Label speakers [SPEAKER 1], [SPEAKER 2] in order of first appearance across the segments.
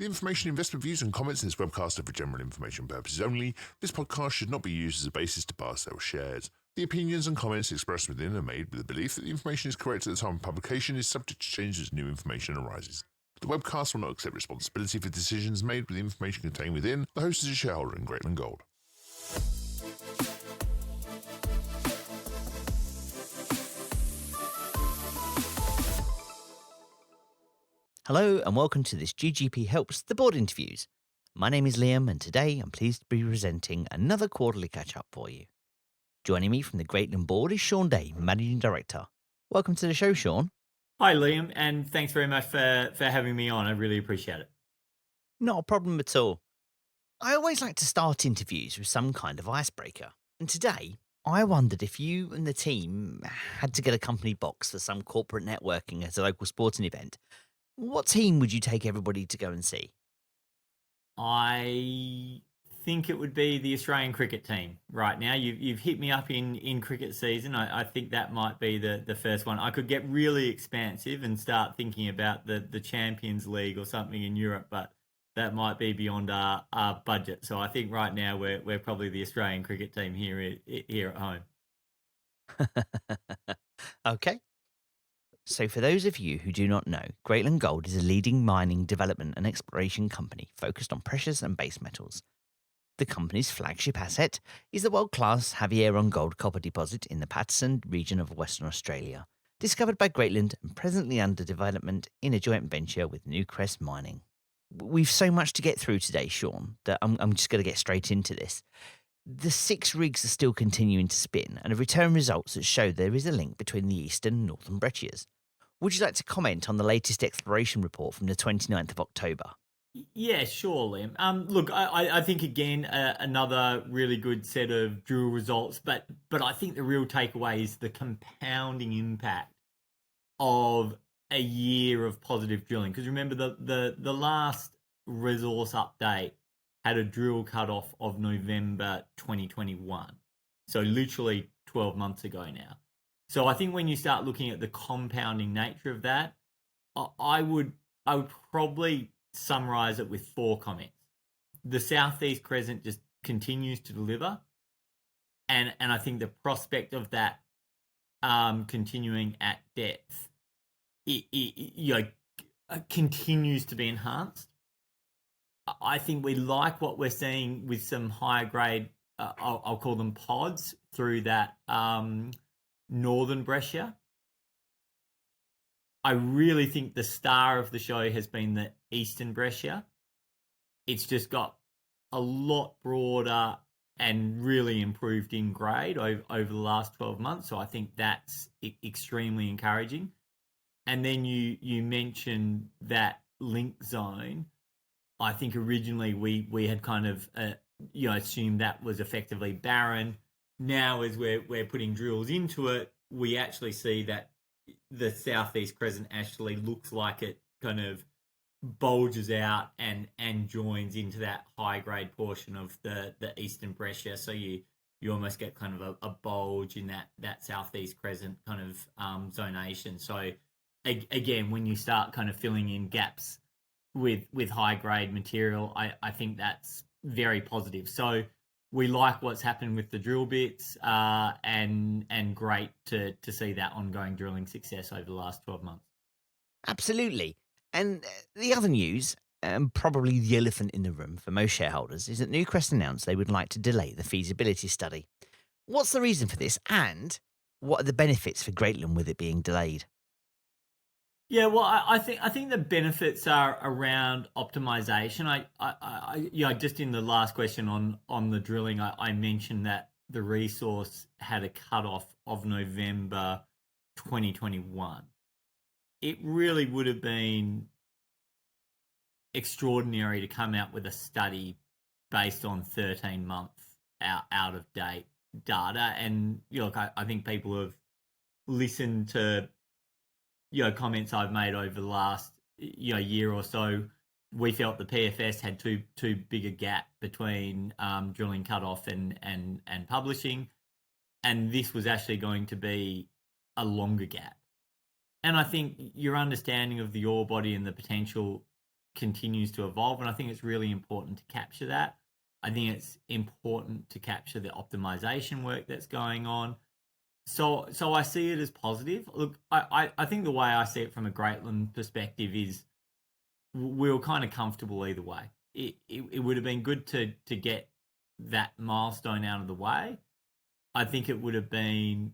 [SPEAKER 1] The information, investment views and comments in this webcast are for general information purposes only. This podcast should not be used as a basis to buy or sell shares. The opinions and comments expressed within are made with the belief that the information is correct at the time of publication is subject to change as new information arises. The webcast will not accept responsibility for decisions made with the information contained within. The host is a shareholder in Greatland Gold.
[SPEAKER 2] Hello and welcome to this GGP Helps the Board interviews. My name is Liam and today I'm pleased to be presenting another quarterly catch-up for you. Joining me from the Greatland board is Shaun, Managing Director. Welcome to the show, Shaun.
[SPEAKER 3] Hi Liam, and thanks very much for having me on. I really appreciate it.
[SPEAKER 2] Not a problem at all. I always like to start interviews with some kind of icebreaker. And today, I wondered if you and the team had to get a company box for some corporate networking at a local sporting event. What team would you take everybody to go and see?
[SPEAKER 3] I think it would be the Australian cricket team right now. You've hit me up in cricket season. I think that might be the first one. I could get really expansive and start thinking about the Champions League or something in Europe, but that might be beyond our budget. So I think right now we're probably the Australian cricket team here at home.
[SPEAKER 2] Okay. So for those of you who do not know, Greatland Gold is a leading mining, development and exploration company focused on precious and base metals. The company's flagship asset is the world-class Havieron gold copper deposit in the Paterson region of Western Australia, discovered by Greatland and presently under development in a joint venture with Newcrest Mining. We've so much to get through today, Shaun, that I'm just going to get straight into this. The 6 rigs are still continuing to spin and have returned results that show there is a link between the eastern and northern breccias. Would you like to comment on the latest exploration report from the 29th of October?
[SPEAKER 3] Yeah, sure, Liam. Look, I think again another really good set of drill results, but I think the real takeaway is the compounding impact of a year of positive drilling. Because remember, the last resource update had a drill cutoff of November 2021, so literally 12 months ago now. So I think when you start looking at the compounding nature of that, I would probably summarize it with 4 comments. The South-East Crescent just continues to deliver, and I think the prospect of that continuing at depth, it continues to be enhanced. I think we like what we're seeing with some higher grade, I'll call them pods, through that northern breccia. I really think the star of the show has been the eastern breccia. It's just got a lot broader and really improved in grade over the last 12 months. So I think that's extremely encouraging. And then you mentioned that link zone. I think originally we had kind of assumed that was effectively barren. Now, as we're putting drills into it, we actually see that the South-East Crescent actually looks like it kind of bulges out and joins into that high grade portion of the eastern breccia. So you almost get kind of a bulge in that South-East Crescent kind of zonation. So again, when you start kind of filling in gaps with high grade material, I think that's very positive. So we like what's happened with the drill bits, and great to see that ongoing drilling success over the last 12 months.
[SPEAKER 2] Absolutely. And the other news, probably the elephant in the room for most shareholders, is that Newcrest announced they would like to delay the feasibility study. What's the reason for this, and what are the benefits for Greatland with it being delayed?
[SPEAKER 3] Yeah, well, I think the benefits are around optimization. I just in the last question on the drilling, I mentioned that the resource had a cutoff of November 2021. It really would have been extraordinary to come out with a study based on 13 months out of date data. And look, I think people have listened to comments I've made over the last year or so. We felt the PFS had too big a gap between drilling cutoff and publishing, and this was actually going to be a longer gap. And I think your understanding of the ore body and the potential continues to evolve, and I think it's really important to capture that. I think it's important to capture the optimization work that's going on. So I see it as positive. Look, I think the way I see it from a Greatland perspective is we were kind of comfortable either way. It would have been good to get that milestone out of the way. I think it would have been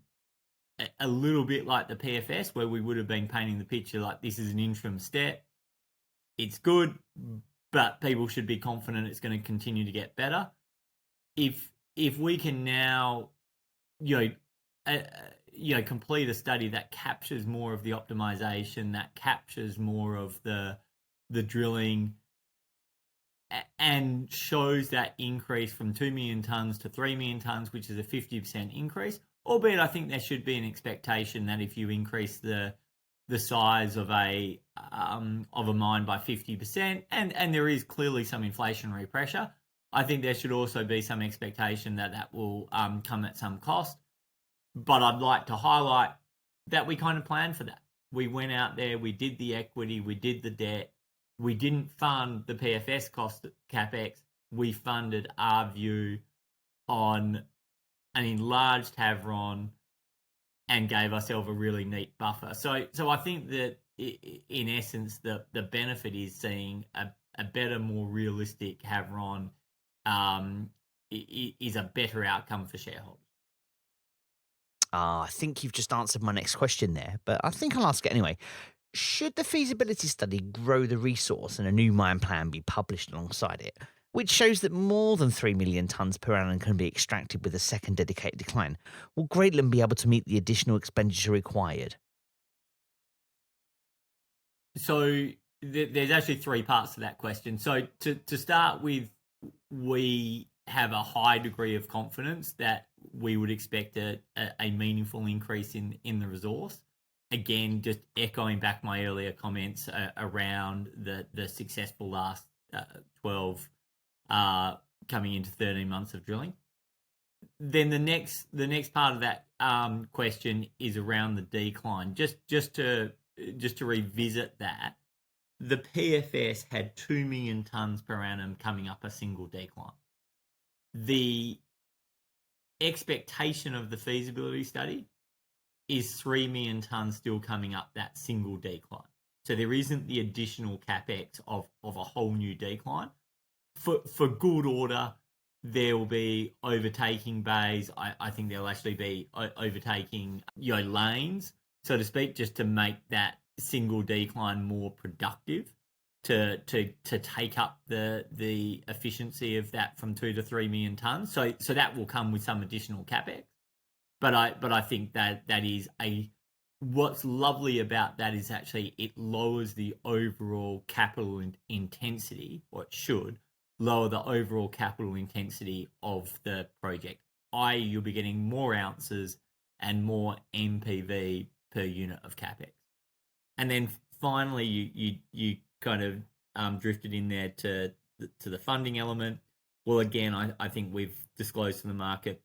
[SPEAKER 3] a little bit like the PFS, where we would have been painting the picture like this is an interim step. It's good, but people should be confident it's going to continue to get better. If we can now, complete a study that captures more of the optimization, that captures more of the drilling, and shows that increase from 2 million tonnes to 3 million tonnes, which is a 50% increase. Albeit, I think there should be an expectation that if you increase the size of a mine by 50%, and there is clearly some inflationary pressure, I think there should also be some expectation that will come at some cost. But I'd like to highlight that we kind of planned for that. We went out there, we did the equity, we did the debt. We didn't fund the PFS cost CapEx. We funded our view on an enlarged Havieron and gave ourselves a really neat buffer. So I think that in essence, the benefit is seeing a better, more realistic Havieron is a better outcome for shareholders.
[SPEAKER 2] I think you've just answered my next question there, but I think I'll ask it anyway. Should the feasibility study grow the resource and a new mine plan be published alongside it, which shows that more than 3 million tonnes per annum can be extracted with a second dedicated decline, will Greatland be able to meet the additional expenditure required?
[SPEAKER 3] So there's actually three parts to that question. So to start with, we have a high degree of confidence that we would expect a meaningful increase in the resource. Again, just echoing back my earlier comments around the successful last 12 coming into 13 months of drilling. Then the next part of that question is around the decline. Just to revisit that, the PFS had 2 million tonnes per annum coming up a single decline. The expectation of the feasibility study is 3 million tonnes still coming up that single decline. So there isn't the additional CapEx of a whole new decline. For good order, there will be overtaking bays. I think there'll actually be overtaking lanes, so to speak, just to make that single decline more productive, to take up the efficiency of that from 2 to 3 million tonnes. So that will come with some additional CapEx. But I think that is what's lovely about that is actually it lowers the overall capital intensity, or it should lower the overall capital intensity of the project. i.e., you'll be getting more ounces and more NPV per unit of CapEx. And then finally, you kind of drifted in there to the funding element. Well, again, I think we've disclosed to the market,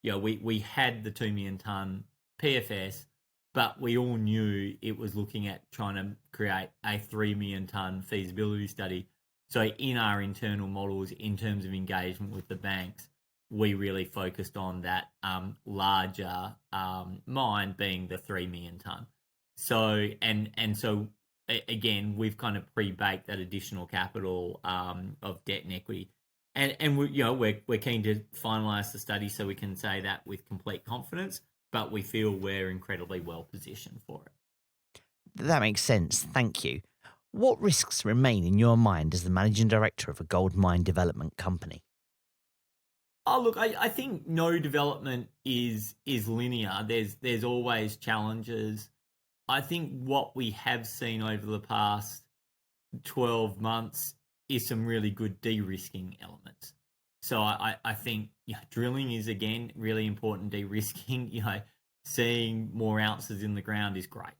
[SPEAKER 3] we had the 2 million tonne PFS, but we all knew it was looking at trying to create a 3 million tonne feasibility study. So in our internal models, in terms of engagement with the banks, we really focused on that larger mine being the 3 million tonne. So so again, we've kind of pre-baked that additional capital of debt and equity. And we're keen to finalise the study so we can say that with complete confidence, but we feel we're incredibly well positioned for it.
[SPEAKER 2] That makes sense. Thank you. What risks remain in your mind as the managing director of a gold mine development company?
[SPEAKER 3] Oh, look, I think no development is linear. There's always challenges. I think what we have seen over the past 12 months is some really good de-risking elements. So I think drilling is, again, really important de-risking. Seeing more ounces in the ground is great.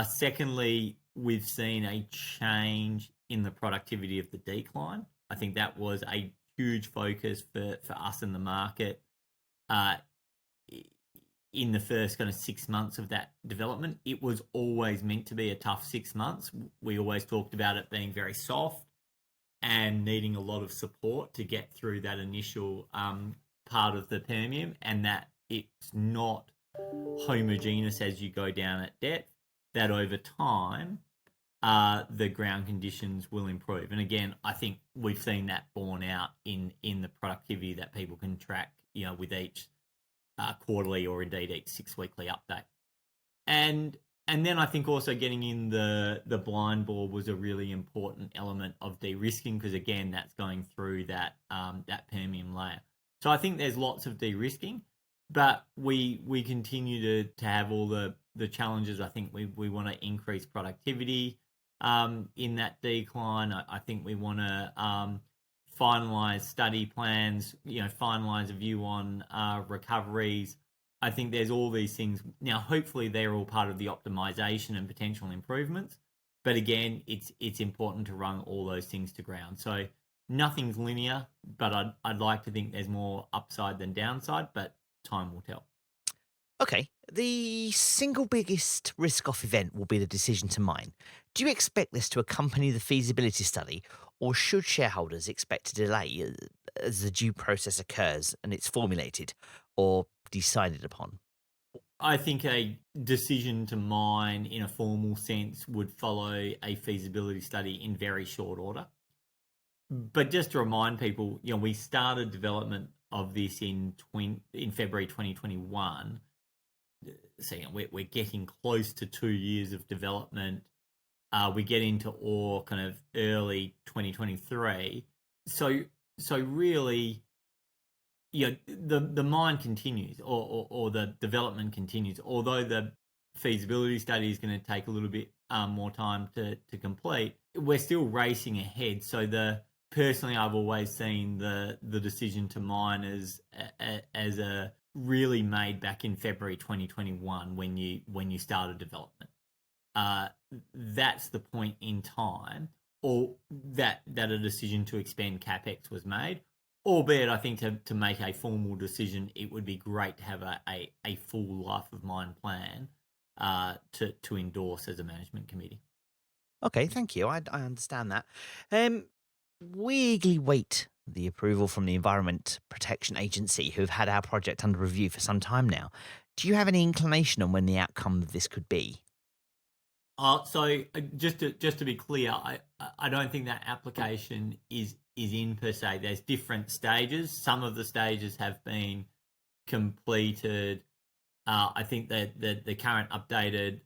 [SPEAKER 3] Secondly, we've seen a change in the productivity of the decline. I think that was a huge focus for us in the market. in the first kind of 6 months of that development. It was always meant to be a tough 6 months. We always talked about it being very soft and needing a lot of support to get through that initial part of the Permian, and that it's not homogeneous as you go down at depth, that over time the ground conditions will improve. And again, I think we've seen that borne out in the productivity that people can track, with each quarterly or indeed each 6 weekly update. And then I think also getting in the blind bore was a really important element of de-risking, because again, that's going through that Permian layer. So I think there's lots of de-risking, but we continue to have all the challenges. I think we want to increase productivity in that decline. I think we want to finalise study plans, finalise a view on recoveries. I think there's all these things. Now, hopefully they're all part of the optimization and potential improvements. But again, it's important to run all those things to ground. So nothing's linear, but I'd like to think there's more upside than downside, but time will tell.
[SPEAKER 2] Okay, the single biggest risk-off event will be the decision to mine. Do you expect this to accompany the feasibility study, or should shareholders expect a delay as the due process occurs and it's formulated or decided upon?
[SPEAKER 3] I think a decision to mine in a formal sense would follow a feasibility study in very short order. But just to remind people, we started development of this in February 2021. So we're getting close to 2 years of development. We get into ore kind of early 2023. So really, the mine continues, or the development continues. Although the feasibility study is going to take a little bit more time to complete, we're still racing ahead. So personally, I've always seen the decision to mine as a really made back in February 2021 when you started development. That's the point in time, or that a decision to expend capex was made. Albeit, I think to make a formal decision, it would be great to have a full life of mine plan to endorse as a management committee.
[SPEAKER 2] Okay, thank you. I understand that. We eagerly wait the approval from the Environment Protection Agency, who've had our project under review for some time now. Do you have any inclination on when the outcome of this could be?
[SPEAKER 3] So just to be clear, I don't think that application is in per se. There's different stages. Some of the stages have been completed. I think that the current updated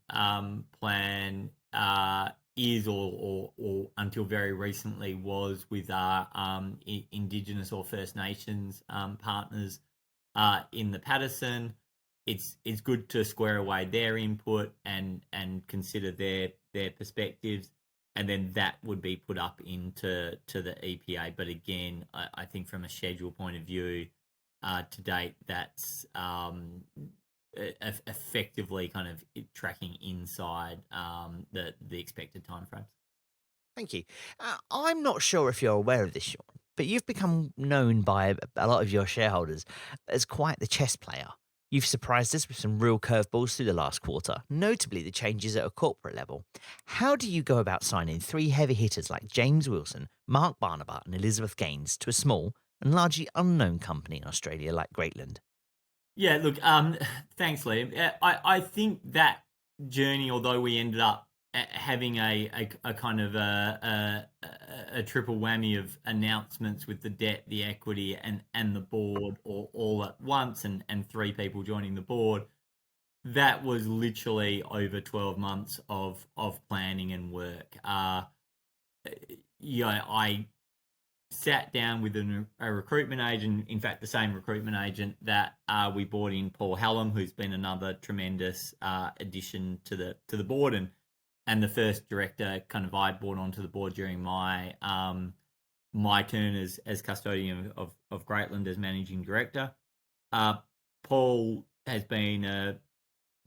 [SPEAKER 3] plan is or until very recently was with our Indigenous or First Nations partners in the Paterson. It's good to square away their input and consider their perspectives, and then that would be put up into the EPA. But again, I think from a schedule point of view, to date, that's effectively kind of tracking inside the expected timeframes.
[SPEAKER 2] Thank you. I'm not sure if you're aware of this, Shaun, but you've become known by a lot of your shareholders as quite the chess player. You've surprised us with some real curveballs through the last quarter, notably the changes at a corporate level. How do you go about signing 3 heavy hitters like James Wilson, Mark Barnabat and Elizabeth Gaines to a small and largely unknown company in Australia like Greatland?
[SPEAKER 3] Yeah, look, thanks, Liam. I think that journey, although we ended up having a kind of a triple whammy of announcements with the debt, the equity, and the board all at once, and 3 people joining the board, that was literally over 12 months of planning and work. I sat down with a recruitment agent, in fact, the same recruitment agent that we brought in, Paul Hallam, who's been another tremendous addition to the board, and the first director kind of I brought onto the board during my turn as custodian of Greatland as managing director. Paul has been a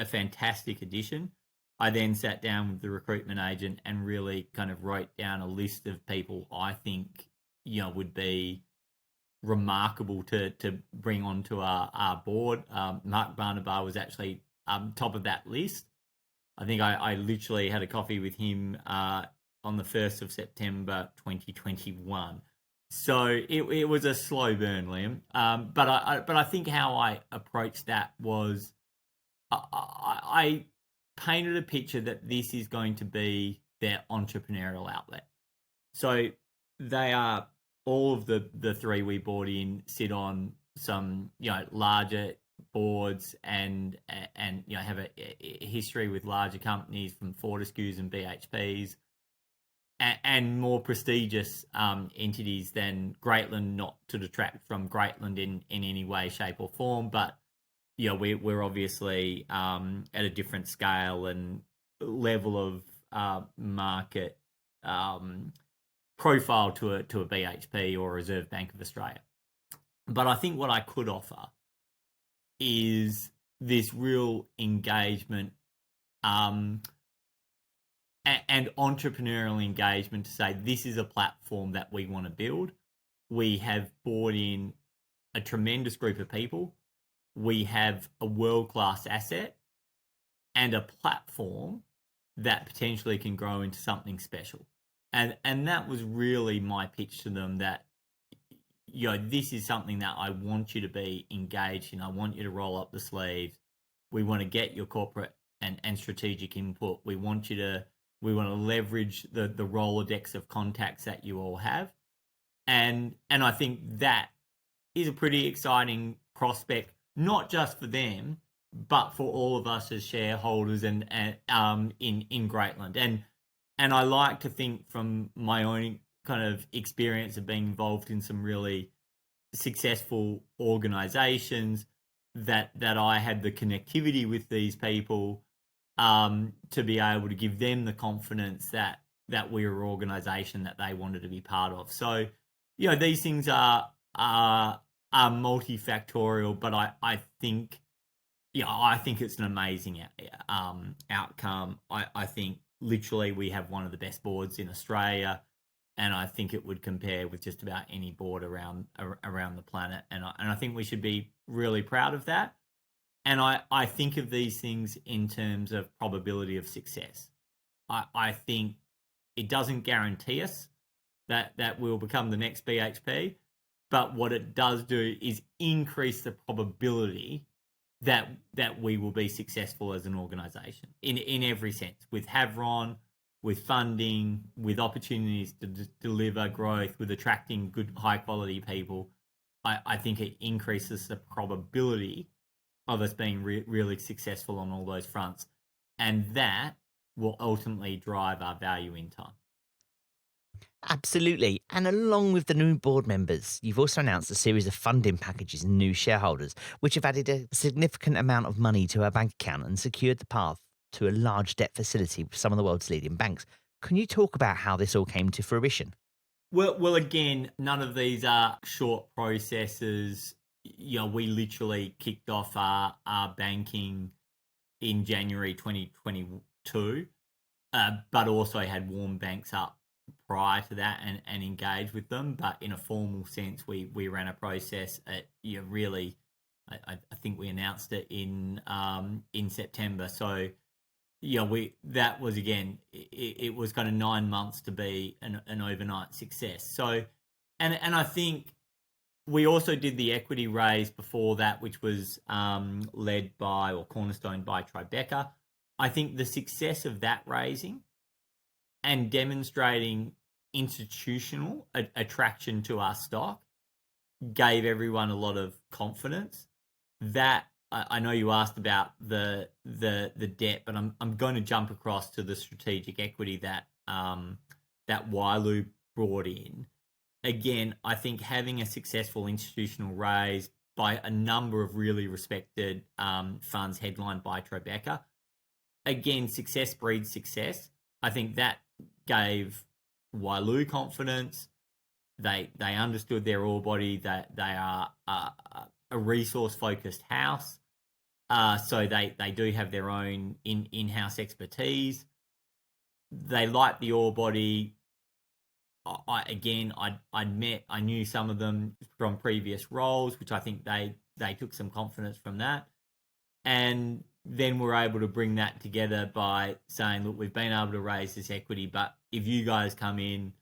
[SPEAKER 3] fantastic addition. I then sat down with the recruitment agent and really kind of wrote down a list of people I think would be remarkable to bring onto our board. Mark Barnabar was actually top of that list. I think I literally had a coffee with him on the 1st of September 2021. So it was a slow burn, Liam. But I think how I approached that was I painted a picture that this is going to be their entrepreneurial outlet. So they are, all of the three we brought in sit on some larger boards and have a history with larger companies from Fortescues and BHPs and more prestigious entities than Greatland, not to detract from Greatland in any way, shape or form, but we're obviously at a different scale and level of market profile to a BHP or Reserve Bank of Australia. But I think what I could offer is this real engagement and entrepreneurial engagement to say this is a platform that we want to build. We have brought in a tremendous group of people. We have a world-class asset and a platform that potentially can grow into something special. And that was really my pitch to them, that this is something that I want you to be engaged in. I want you to roll up the sleeves. We want to get your corporate and strategic input. We want to leverage the Rolodex of contacts that you all have. And I think that is a pretty exciting prospect, not just for them, but for all of us as shareholders and in Greatland. And I like to think, from my own kind of experience of being involved in some really successful organizations, that I had the connectivity with these people to be able to give them the confidence that we were an organization that they wanted to be part of. So, these things are multifactorial, but I think it's an amazing outcome. I think literally we have one of the best boards in Australia, and I think it would compare with just about any board around the planet. And I think we should be really proud of that. And I think of these things in terms of probability of success. I think it doesn't guarantee us that we'll become the next BHP, but what it does do is increase the probability that we will be successful as an organisation in every sense, with Havieron, with funding, with opportunities to deliver growth, with attracting good, high quality people. I think it increases the probability of us being really successful on all those fronts, and that will ultimately drive our value in time.
[SPEAKER 2] Absolutely. And along with the new board members, you've also announced a series of funding packages and new shareholders, which have added a significant amount of money to our bank account and secured the path to a large debt facility with some of the world's leading banks. Can you talk about how this all came to fruition?
[SPEAKER 3] Well, again, none of these are short processes. We literally kicked off our banking in January 2022, but also had warm banks up prior to that and engaged with them. But in a formal sense, we ran a process at really, I think we announced it in September. So that was, again, it was kind of 9 months to be an overnight success. So and I think we also did the equity raise before that, which was led by, or cornerstoned by, Tribeca. I think the success of that raising and demonstrating institutional attraction to our stock gave everyone a lot of confidence. That, I know you asked about the debt, but I'm going to jump across to the strategic equity that Walu brought in. Again, I think having a successful institutional raise by a number of really respected funds, headlined by Tribeca. Again, success breeds success. I think that gave Walu confidence. They understood their ore body, that they are a resource-focused house. So they do have their own in-house expertise. They like the ore body. I knew some of them from previous roles, which I think they took some confidence from that. And then we're able to bring that together by saying, look, we've been able to raise this equity, but if you guys come in,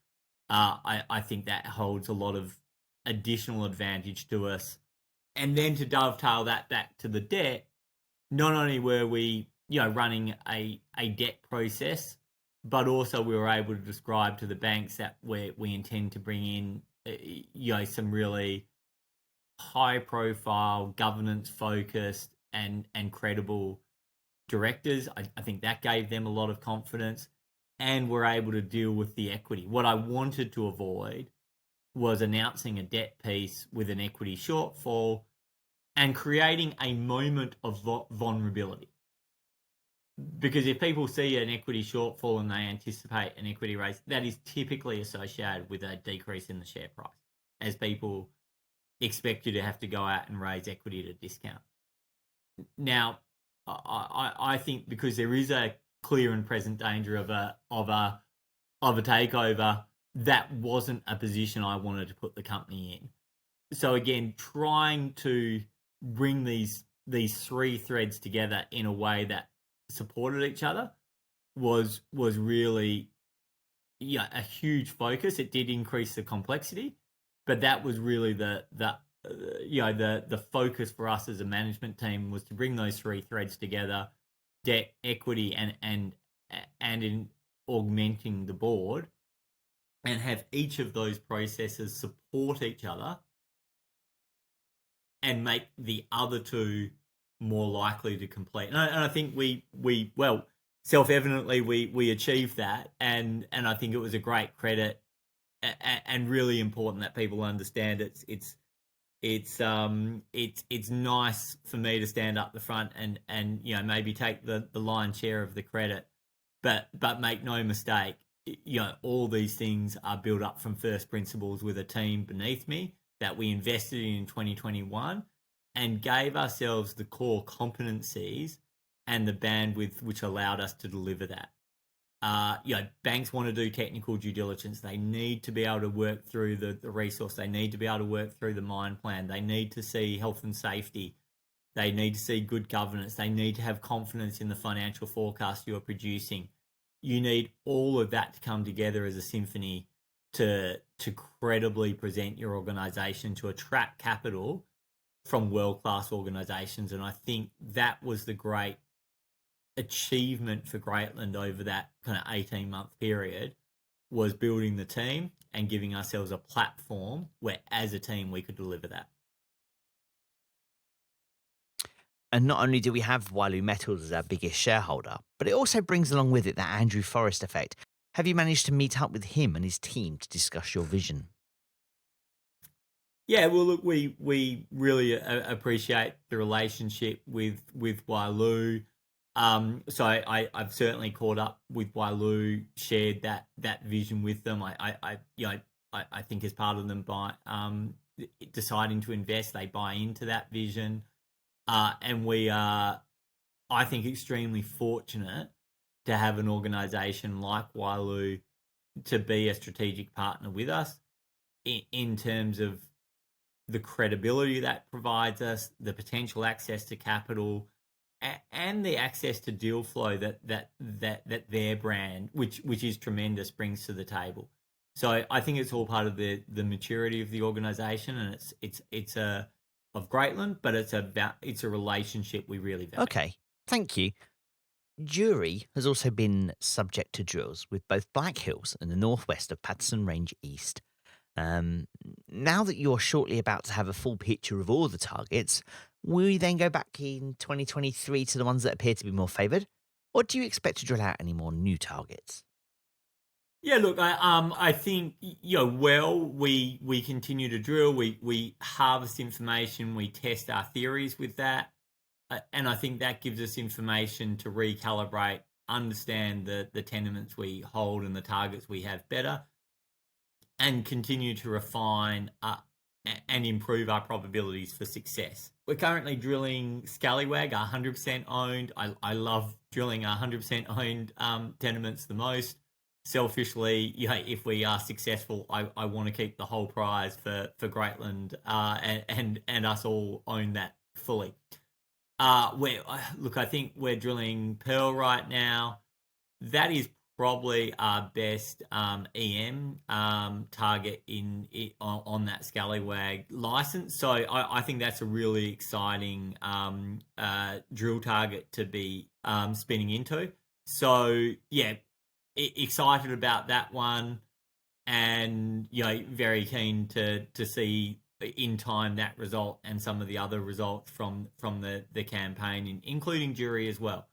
[SPEAKER 3] I think that holds a lot of additional advantage to us. And then to dovetail that back to the debt, not only were we, running a debt process, but also we were able to describe to the banks that we intend to bring in, some really high profile, governance focused and credible directors. I think that gave them a lot of confidence, and we're able to deal with the equity. What I wanted to avoid was announcing a debt piece with an equity shortfall and creating a moment of vulnerability. Because if people see an equity shortfall and they anticipate an equity raise, that is typically associated with a decrease in the share price, as people expect you to have to go out and raise equity at a discount. Now, I think because there is a clear and present danger of a takeover, that wasn't a position I wanted to put the company in. So again, trying to bring these three threads together in a way that supported each other was really a huge focus. It did increase the complexity, but that was really the focus for us as a management team, was to bring those three threads together: debt, equity, and in augmenting the board, and have each of those processes support each other and make the other two more likely to complete. And I think we self-evidently we achieved that, and I think it was a great credit and really important that people understand it's nice for me to stand up the front and maybe take the lion's share of the credit, but make no mistake, all these things are built up from first principles with a team beneath me that we invested in 2021 and gave ourselves the core competencies and the bandwidth which allowed us to deliver that. Banks want to do technical due diligence. They need to be able to work through the resource. They need to be able to work through the mine plan. They need to see health and safety. They need to see good governance. They need to have confidence in the financial forecast you're producing. You need all of that to come together as a symphony to credibly present your organisation, to attract capital from world-class organisations. And I think that was the great achievement for Greatland over that kind of 18-month period, was building the team and giving ourselves a platform where as a team we could deliver that.
[SPEAKER 2] And not only do we have Walu Metals as our biggest shareholder, but it also brings along with it that Andrew Forrest effect. Have you managed to meet up with him and his team to discuss your vision?
[SPEAKER 3] Yeah, well, look, we really appreciate the relationship with Walu. So I've certainly caught up with Walu, shared that vision with them. I think as part of them by deciding to invest, they buy into that vision, and we are, I think, extremely fortunate to have an organisation like Walu to be a strategic partner with us in terms of the credibility that provides us, the potential access to capital, and the access to deal flow that their brand, which is tremendous, brings to the table. So I think it's all part of the maturity of the organisation, and it's of Greatland, but it's a relationship we really value.
[SPEAKER 2] Okay, thank you. Jury has also been subject to drills with both Black Hills and the northwest of Paterson Range East. Now that you're shortly about to have a full picture of all the targets, will you then go back in 2023 to the ones that appear to be more favoured, or do you expect to drill out any more new targets?
[SPEAKER 3] Yeah, look, I think we continue to drill, we harvest information, we test our theories with that, and I think that gives us information to recalibrate, understand the tenements we hold and the targets we have better, and continue to refine and improve our probabilities for success. We're currently drilling Scallywag, 100% owned. I love drilling 100% owned tenements the most. selfishly, if we are successful, I want to keep the whole prize for Greatland, and us all own that fully. I think we're drilling Pearl right now. That is probably our best EM target on that scallywag license. So I think that's a really exciting drill target to be spinning into. So yeah, excited about that one, and very keen to see in time that result and some of the other results from the campaign, including jury as well.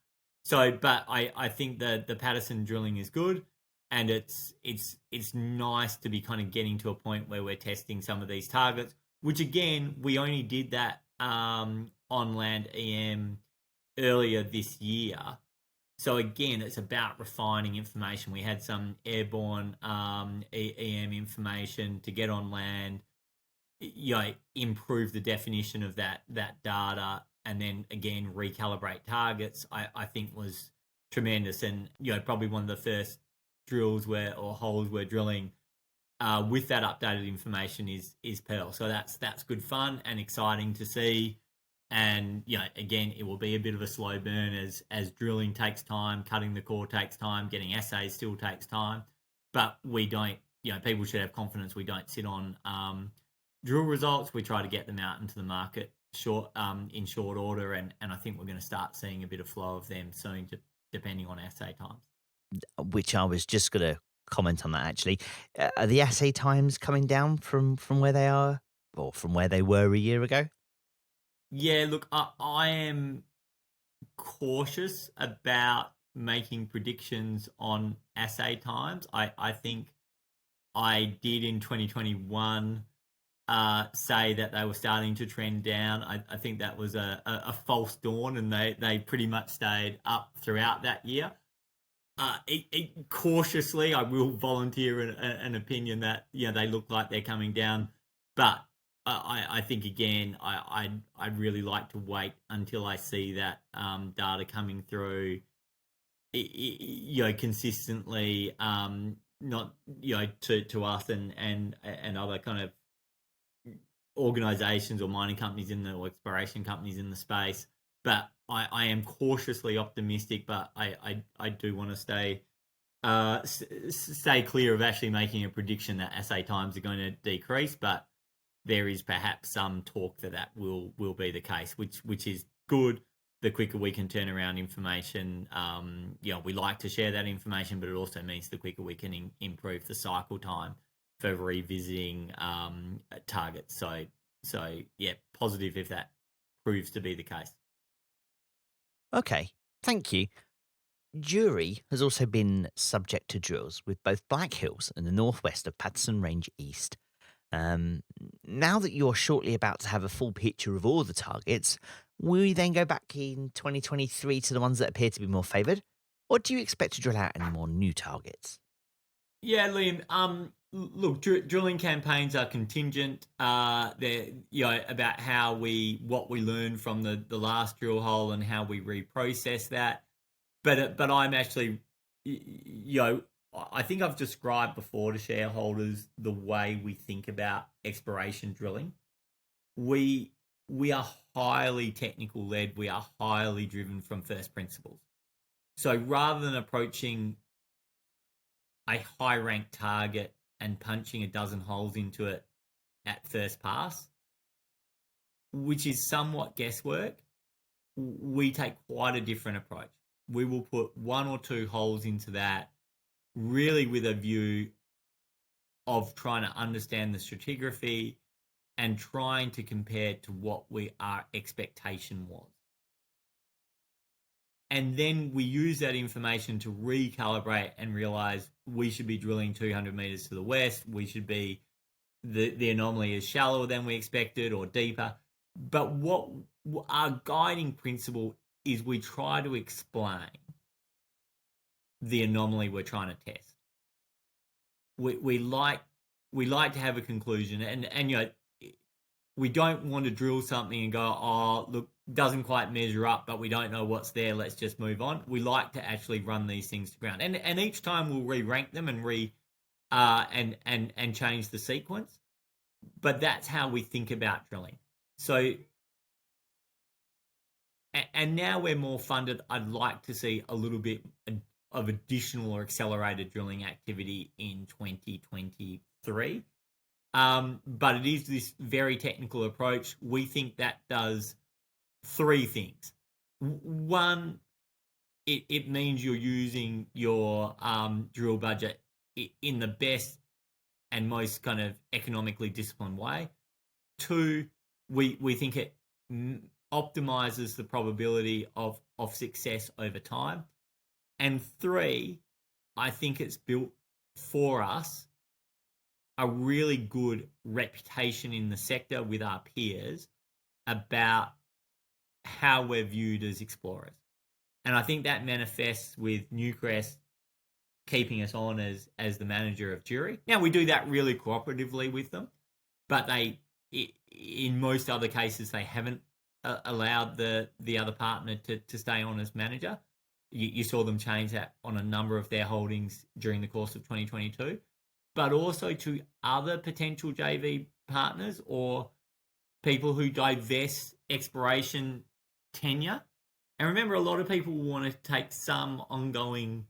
[SPEAKER 3] So, but I think the Paterson drilling is good, and it's nice to be kind of getting to a point where we're testing some of these targets, which again we only did that on land EM earlier this year. So again, it's about refining information. We had some airborne EM information to get on land, improve the definition of that data, and then again recalibrate targets. I think was tremendous, and probably one of the first drills or holes we're drilling with that updated information is Pearl. So that's good fun and exciting to see. And again, it will be a bit of a slow burn as drilling takes time, cutting the core takes time, getting assays still takes time. But we don't, people should have confidence we don't sit on drill results. We try to get them out into the market in short order, and I think we're going to start seeing a bit of flow of them soon, depending on assay times.
[SPEAKER 2] Which I was just going to comment on that actually. Are the assay times coming down from where they are, or from where they were a year ago?
[SPEAKER 3] Yeah, look, I am cautious about making predictions on assay times. I think I did in 2021 say that they were starting to trend down. I think that was a false dawn, and they pretty much stayed up throughout that year. Cautiously, I will volunteer an opinion that they look like they're coming down, but I think again I'd really like to wait until I see that data coming through, consistently, not to us and other kind of organizations or mining companies or exploration companies in the space. But I am cautiously optimistic, but I do want to stay clear of actually making a prediction that assay times are going to decrease. But there is perhaps some talk that will be the case, which is good. The quicker we can turn around information, we like to share that information, but it also means the quicker we can improve the cycle time for revisiting targets. So yeah, positive if that proves to be the case.
[SPEAKER 2] Okay, thank you. Jury has also been subject to drills with both Black Hills and the northwest of Paterson Range East. Now that you're shortly about to have a full picture of all the targets, will you then go back in 2023 to the ones that appear to be more favoured? Or do you expect to drill out any more new targets?
[SPEAKER 3] Yeah, Liam. Look, drilling campaigns are contingent. They're about what we learned from the last drill hole and how we reprocess that. But I'm actually, I think I've described before to shareholders the way we think about expiration drilling. We are highly technical led. We are highly driven from first principles. So rather than approaching a high ranked target and punching a dozen holes into it at first pass, which is somewhat guesswork, we take quite a different approach. We will put one or two holes into that, really with a view of trying to understand the stratigraphy and trying to compare to what our expectation was. And then we use that information to recalibrate and realize we should be drilling 200 meters to the west. We should be, the anomaly is shallower than we expected or deeper. But what our guiding principle is, we try to explain the anomaly we're trying to test. We like to have a conclusion, and we don't want to drill something and go, oh, look, doesn't quite measure up, but we don't know what's there. Let's just move on. We like to actually run these things to ground, and each time we'll re-rank them and and change the sequence. But that's how we think about drilling. So, and now we're more funded. I'd like to see a little bit of additional or accelerated drilling activity in 2023. But it is this very technical approach. We think that does three things. One, it means you're using your drill budget in the best and most kind of economically disciplined way. Two, we think it optimizes the probability of success over time. And three, I think it's built for us a really good reputation in the sector with our peers about how we're viewed as explorers. And I think that manifests with Newcrest keeping us on as the manager of jury. Now, we do that really cooperatively with them, but in most other cases, they haven't allowed the other partner to stay on as manager. You saw them change that on a number of their holdings during the course of 2022, but also to other potential JV partners or people who divest exploration tenure. And remember, a lot of people want to take some ongoing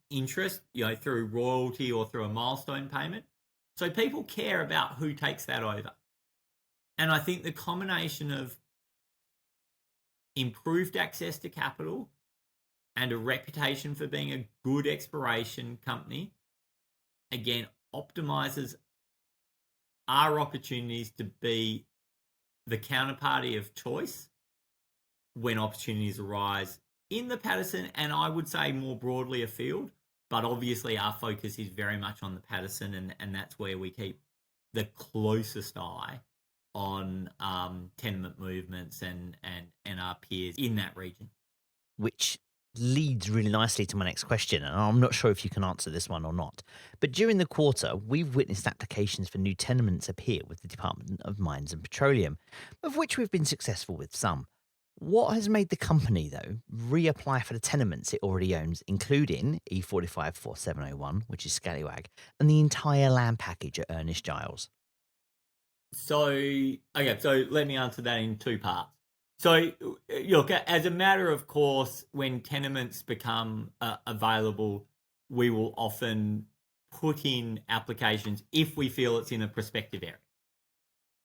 [SPEAKER 3] interest, through royalty or through a milestone payment. So people care about who takes that over. And I think the combination of improved access to capital and a reputation for being a good exploration company, again, optimizes our opportunities to be the counterparty of choice when opportunities arise in the Paterson, and I would say more broadly afield. But obviously our focus is very much on the Paterson, and that's where we keep the closest eye on tenement movements and our peers in that region.
[SPEAKER 2] Which leads really nicely to my next question, and I'm not sure if you can answer this one or not. But during the quarter, we've witnessed applications for new tenements appear with the Department of Mines and Petroleum, of which we've been successful with some. What has made the company, though, reapply for the tenements it already owns, including E454701, which is Scallywag, and the entire land package at Ernest Giles?
[SPEAKER 3] So let me answer that in two parts. So, look, as a matter of course, when tenements become available, we will often put in applications if we feel it's in a prospective area.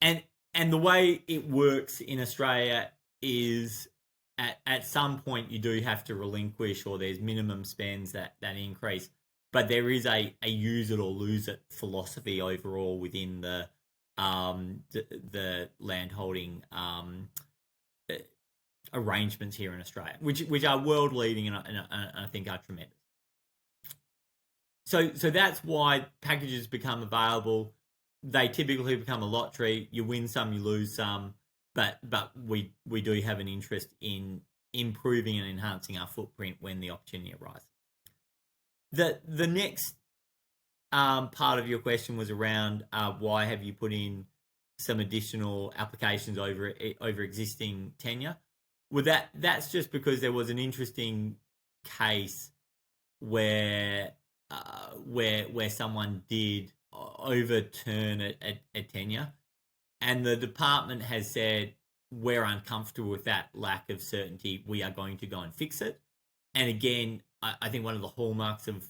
[SPEAKER 3] And the way it works in Australia is at some point you do have to relinquish, or there's minimum spends that increase. But there is a use it or lose it philosophy overall within the landholding arrangements here in Australia, which are world leading and I think are tremendous. So that's why packages become available. They typically become a lottery. You win some, you lose some, but we do have an interest in improving and enhancing our footprint when the opportunity arises. The next part of your question was around why have you put in some additional applications over existing tenure? Well, that's just because there was an interesting case where someone did overturn a tenure, and the department has said we're uncomfortable with that lack of certainty. We are going to go and fix it. And again, I think one of the hallmarks of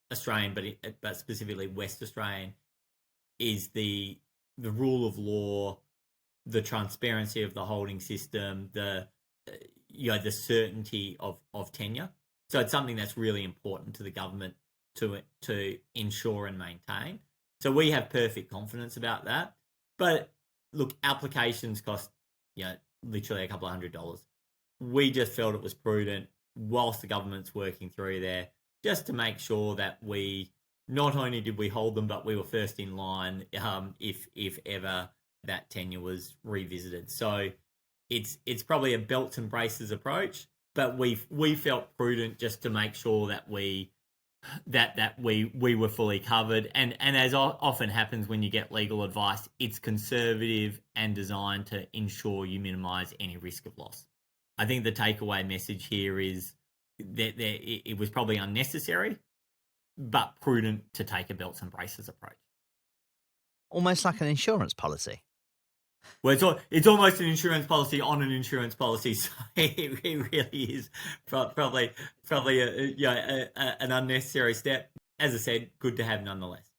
[SPEAKER 3] Australian, but specifically West Australian, is the rule of law, the transparency of the holding system, the certainty of tenure. So it's something that's really important to the government to ensure and maintain. So we have perfect confidence about that. But look, applications cost literally a couple of $100. We just felt it was prudent, whilst the government's working through there, just to make sure that we not only did we hold them, but we were first in line if ever that tenure was revisited. So it's probably a belts and braces approach, but we felt prudent just to make sure that we that we were fully covered. And as often happens when you get legal advice, it's conservative and designed to ensure you minimise any risk of loss. I think the takeaway message here is that it was probably unnecessary, but prudent to take a belts and braces approach.
[SPEAKER 2] Almost like an insurance policy.
[SPEAKER 3] Well, it's almost an insurance policy on an insurance policy, so it really is probably an unnecessary step. As I said, good to have nonetheless.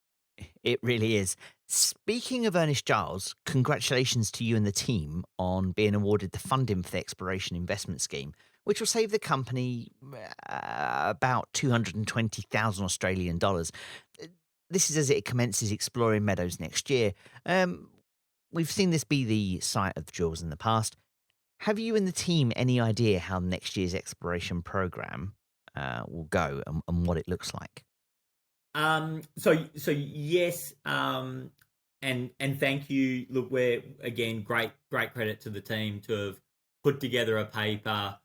[SPEAKER 2] It really is. Speaking of Ernest Giles, congratulations to you and the team on being awarded the funding for the Exploration Investment Scheme, which will save the company about 220,000 Australian dollars. This is as it commences exploring meadows next year. We've seen this be the site of the drills in the past. Have you and the team any idea how next year's exploration program will go and what it looks like?
[SPEAKER 3] So yes, and thank you. Look, we're again great credit to the team to have put together a paper,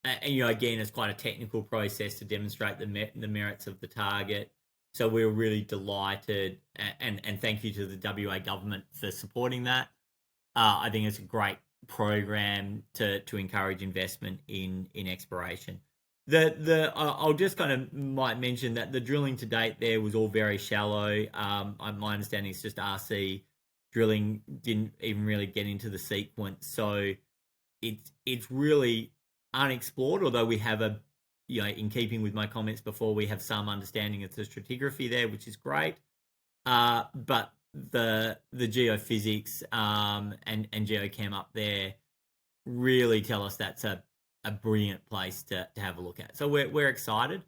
[SPEAKER 3] and again it's quite a technical process to demonstrate the merits of the target. So we're really delighted, and thank you to the WA government for supporting that. I think it's a great program to encourage investment in exploration. I'll just kind of might mention that the drilling to date there was all very shallow. My understanding is just RC drilling didn't even really get into the sequence, so it's really unexplored. Although we have in keeping with my comments before, we have some understanding of the stratigraphy there, which is great. But the geophysics and geochem up there really tell us that's a brilliant place to have a look at. So we're excited.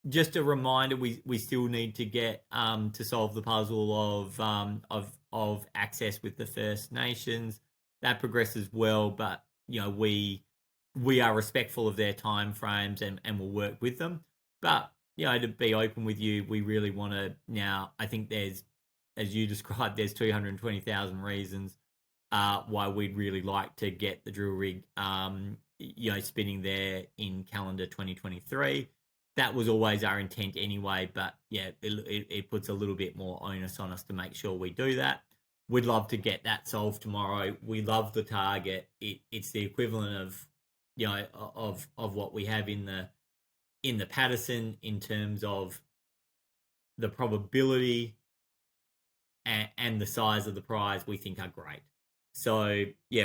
[SPEAKER 3] Just a reminder, we still need to get to solve the puzzle of access with the First Nations. That progresses well, but we are respectful of their timeframes and will work with them. But to be open with you, we really want to now. I think there's, as you described, there's 220,000 reasons why we'd really like to get the drill rig, spinning there in calendar 2023. That was always our intent anyway, but it puts a little bit more onus on us to make sure we do that. We'd love to get that solved tomorrow. We love the target. It's the equivalent of of what we have in the Paterson in terms of the probability and the size of the prize. We think are great. So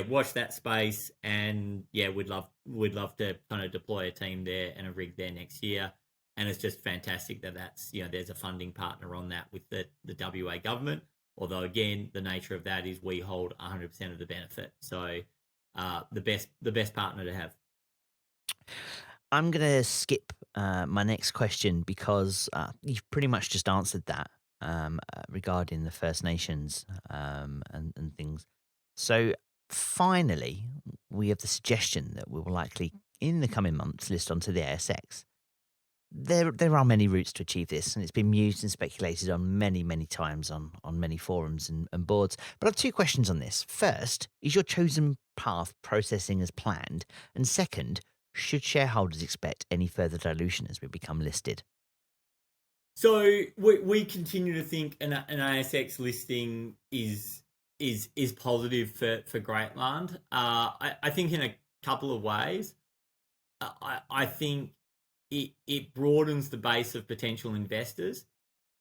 [SPEAKER 3] watch that space, and we'd love to kind of deploy a team there and a rig there next year. And it's just fantastic that's there's a funding partner on that with the WA government. Although again, the nature of that is we hold 100% of the benefit. So the best partner to have.
[SPEAKER 2] I'm going to skip my next question because you've pretty much just answered that regarding the First Nations and things. So finally, we have the suggestion that we will likely, in the coming months, list onto the ASX. There are many routes to achieve this, and it's been mused and speculated on many, many times on many forums and boards. But I have two questions on this. First, is your chosen path processing as planned? And second, should shareholders expect any further dilution as we become listed?
[SPEAKER 3] So we continue to think an ASX listing is positive for Greatland. I think in a couple of ways. I think it broadens the base of potential investors,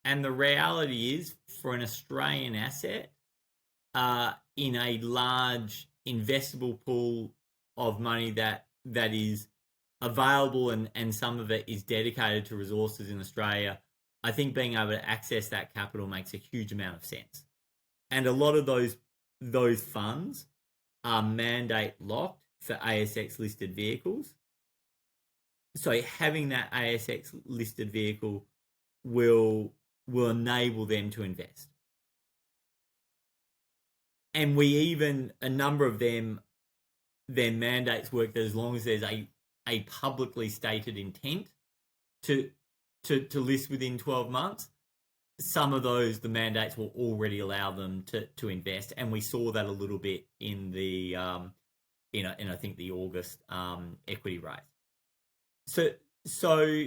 [SPEAKER 3] and the reality is, for an Australian asset in a large investable pool of money that is available and some of it is dedicated to resources in Australia, I think being able to access that capital makes a huge amount of sense. And a lot of those funds are mandate locked for ASX listed vehicles. So having that ASX listed vehicle will enable them to invest. And a number of them, their mandates work that as long as there's a publicly stated intent to list within 12 months, some of the mandates will already allow them to invest. And we saw that a little bit in the, in I think the August equity raise. So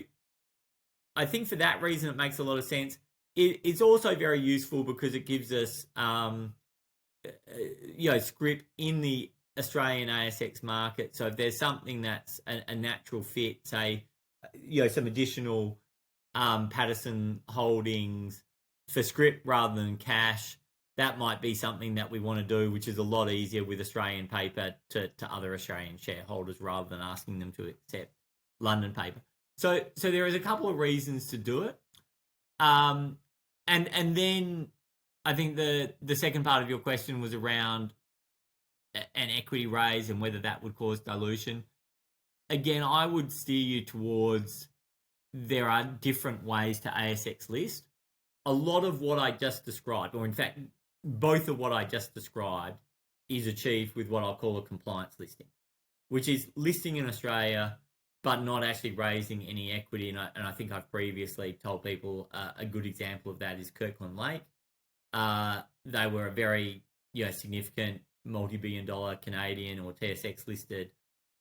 [SPEAKER 3] I think for that reason, it makes a lot of sense. It's also very useful because it gives us, scrip in the Australian ASX market. So if there's something that's a natural fit, say, some additional Paterson holdings for scrip rather than cash, that might be something that we want to do, which is a lot easier with Australian paper to other Australian shareholders rather than asking them to accept London paper. So there is a couple of reasons to do it. And then I think the second part of your question was around an equity raise and whether that would cause dilution. Again, I would steer you towards there are different ways to ASX list. A lot of what I just described, or in fact, both of what I just described, is achieved with what I'll call a compliance listing, which is listing in Australia but not actually raising any equity. And I think I've previously told people a good example of that is Kirkland Lake. They were a very significant multi-billion-dollar Canadian or TSX listed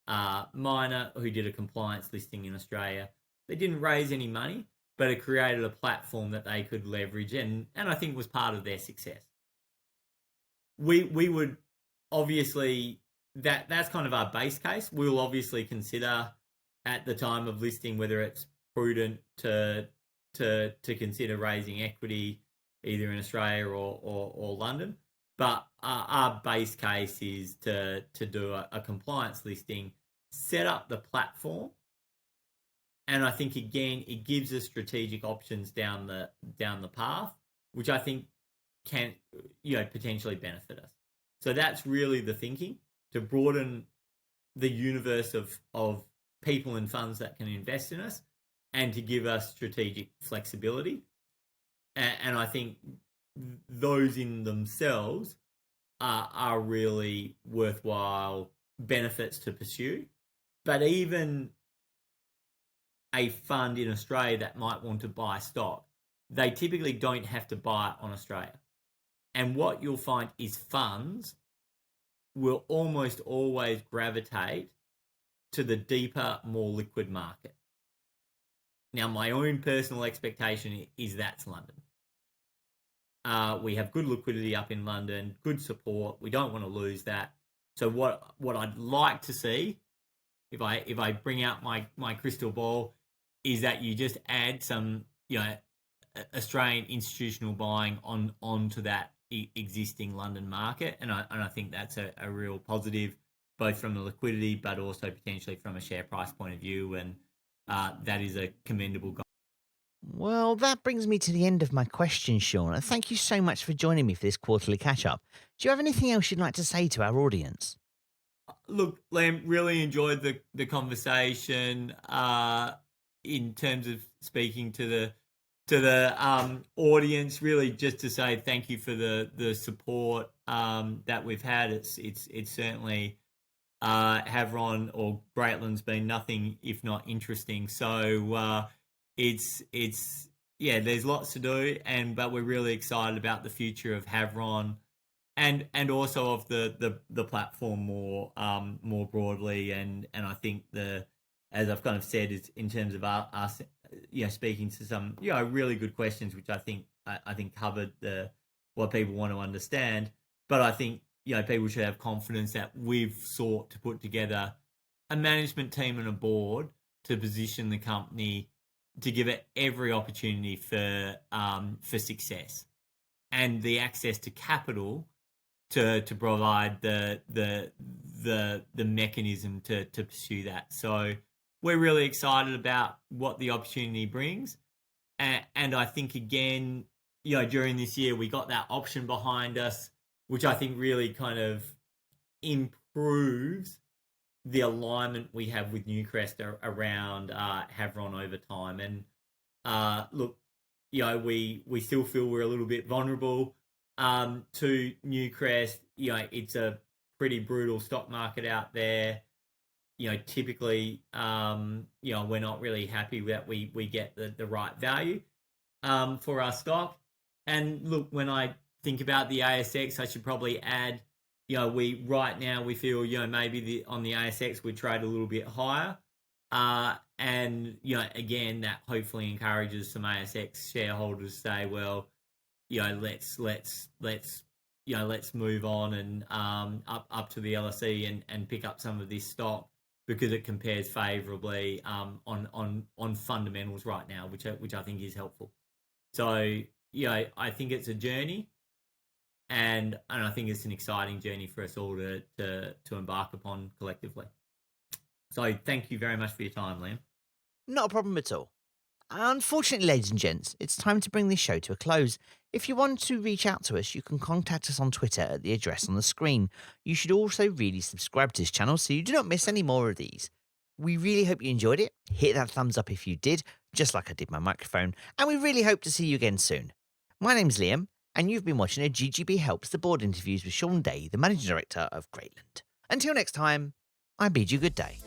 [SPEAKER 3] miner who did a compliance listing in Australia. They didn't raise any money, but it created a platform that they could leverage, and I think was part of their success. We would obviously that's kind of our base case. We'll obviously consider at the time of listing whether it's prudent to consider raising equity either in Australia or London. But our base case is to do a compliance listing, set up the platform, and I think again it gives us strategic options down the path, which I think can potentially benefit us. So that's really the thinking, to broaden the universe of people and funds that can invest in us, and to give us strategic flexibility. And I think those in themselves are really worthwhile benefits to pursue. But even a fund in Australia that might want to buy stock, they typically don't have to buy it on Australia. And what you'll find is funds will almost always gravitate to the deeper, more liquid market. Now, my own personal expectation is that's London. We have good liquidity up in London, good support. We don't want to lose that. So what I'd like to see, if I bring out my crystal ball, is that you just add some Australian institutional buying onto that existing London market, and I think that's a real positive, both from the liquidity but also potentially from a share price point of view, and that is a commendable goal.
[SPEAKER 2] Well, that brings me to the end of my questions, Shaun. And thank you so much for joining me for this quarterly catch-up. Do you have anything else you'd like to say to our audience?
[SPEAKER 3] Look, Liam, really enjoyed the conversation in terms of speaking to the audience. Really, just to say thank you for the support that we've had. It's certainly Havieron or Greatland's been nothing if not interesting. So it's there's lots to do, but we're really excited about the future of Havieron and also of the platform more broadly. And I think as I've kind of said, is in terms of us speaking to some really good questions, which I think covered what people want to understand. But I think people should have confidence that we've sought to put together a management team and a board to position the company to give it every opportunity for success, and the access to capital to provide the mechanism to pursue that. So we're really excited about what the opportunity brings, and I think again, during this year we got that option behind us, which I think really kind of improves the alignment we have with Newcrest around Havieron over time. And look, we still feel we're a little bit vulnerable to Newcrest. It's a pretty brutal stock market out there. Typically, we're not really happy that we get the right value for our stock. And look, when I think about the ASX, I should probably add, right now we feel, maybe on the ASX we trade a little bit higher. And again, that hopefully encourages some ASX shareholders to say, well, let's move on and up to the LSE and pick up some of this stock, because it compares favourably on fundamentals right now, which I think is helpful. So I think it's a journey, and I think it's an exciting journey for us all to embark upon collectively. So thank you very much for your time, Liam.
[SPEAKER 2] Not a problem at all. Unfortunately, ladies and gents, it's time to bring this show to a close. If you want to reach out to us, you can contact us on Twitter at the address on the screen. You should also really subscribe to this channel so you do not miss any more of these. We really hope you enjoyed it. Hit that thumbs up if you did, just like I did my microphone, and we really hope to see you again soon. My name's Liam, and you've been watching a GGB Helps the Board interviews with Shaun, the Managing Director of Greatland. Until next time, I bid you good day.